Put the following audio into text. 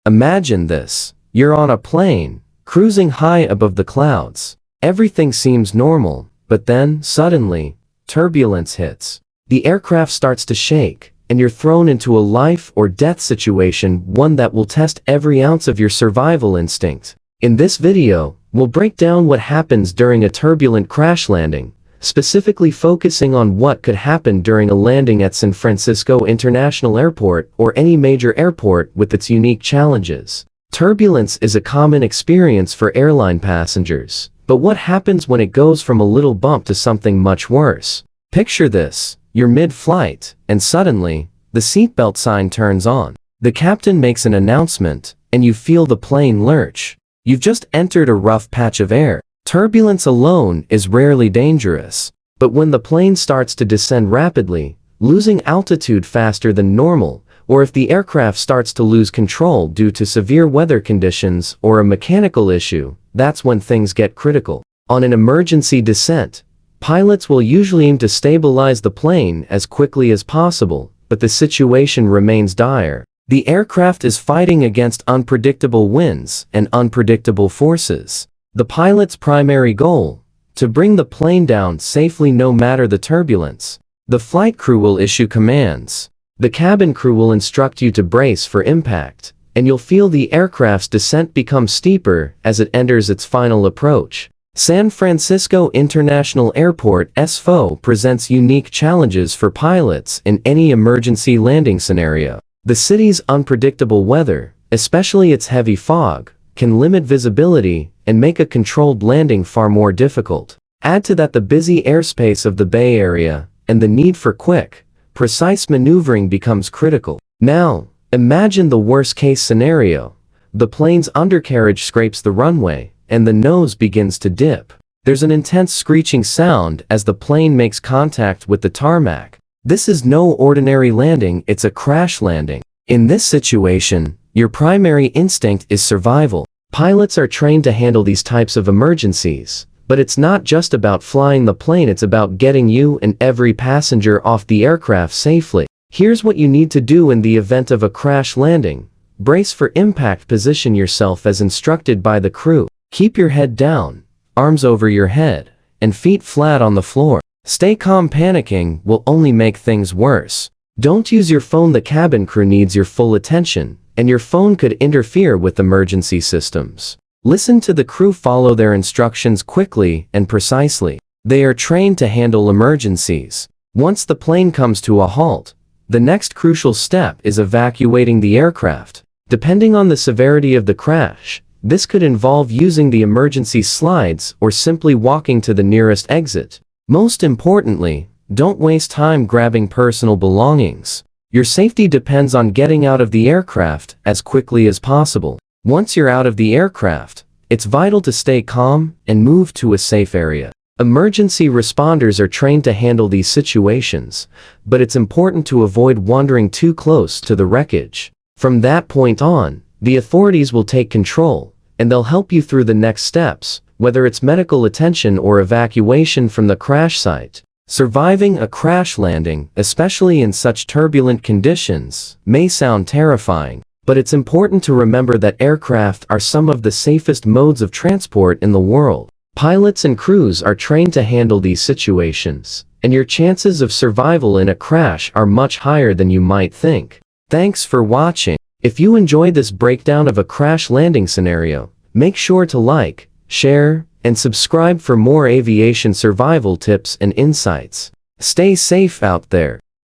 Imagine this. You're on a plane, cruising high above the clouds. Everything seems normal, but then, suddenly, turbulence hits. The aircraft starts to shake, and you're thrown into a life or death situation, one that will test every ounce of your survival instinct. In this video, we'll break down what happens during a turbulent crash landing, specifically focusing on what could happen during a landing at San Francisco International Airport or any major airport with its unique challenges. Turbulence is a common experience for airline passengers, but what happens when it goes from a little bump to something much worse? Picture this. You're mid-flight, and suddenly, the seatbelt sign turns on. The captain makes an announcement, and you feel the plane lurch. You've just entered a rough patch of air. Turbulence alone is rarely dangerous, but when the plane starts to descend rapidly, losing altitude faster than normal, or if the aircraft starts to lose control due to severe weather conditions or a mechanical issue, that's when things get critical. On an emergency descent, pilots will usually aim to stabilize the plane as quickly as possible, but the situation remains dire. The aircraft is fighting against unpredictable winds and unpredictable forces. The pilot's primary goal: to bring the plane down safely no matter the turbulence. The flight crew will issue commands. The cabin crew will instruct you to brace for impact, and you'll feel the aircraft's descent become steeper as it enters its final approach. San Francisco International Airport (SFO) presents unique challenges for pilots in any emergency landing scenario. The city's unpredictable weather, especially its heavy fog, can limit visibility and make a controlled landing far more difficult. Add to that the busy airspace of the Bay Area, and the need for quick, precise maneuvering becomes critical. Now, imagine the worst-case scenario. The plane's undercarriage scrapes the runway, and the nose begins to dip. There's an intense screeching sound as the plane makes contact with the tarmac. This is no ordinary landing, it's a crash landing. In this situation, your primary instinct is survival. Pilots are trained to handle these types of emergencies, but it's not just about flying the plane, it's about getting you and every passenger off the aircraft safely. Here's what you need to do in the event of a crash landing. Brace for impact. Position yourself as instructed by the crew. Keep your head down, arms over your head, and feet flat on the floor. Stay calm. Panicking will only make things worse. Don't use your phone. The cabin crew needs your full attention, and your phone could interfere with emergency systems. Listen to the crew. Follow their instructions quickly and precisely. They are trained to handle emergencies. Once the plane comes to a halt, the next crucial step is evacuating the aircraft. Depending on the severity of the crash, this could involve using the emergency slides or simply walking to the nearest exit. Most importantly, don't waste time grabbing personal belongings. Your safety depends on getting out of the aircraft as quickly as possible. Once you're out of the aircraft, it's vital to stay calm and move to a safe area. Emergency responders are trained to handle these situations, but it's important to avoid wandering too close to the wreckage. From that point on, the authorities will take control, and they'll help you through the next steps, whether it's medical attention or evacuation from the crash site. Surviving a crash landing, especially in such turbulent conditions, may sound terrifying, but it's important to remember that aircraft are some of the safest modes of transport in the world. Pilots and crews are trained to handle these situations, and your chances of survival in a crash are much higher than you might think. Thanks for watching. If you enjoyed this breakdown of a crash landing scenario, make sure to like, share, and subscribe for more aviation survival tips and insights. Stay safe out there.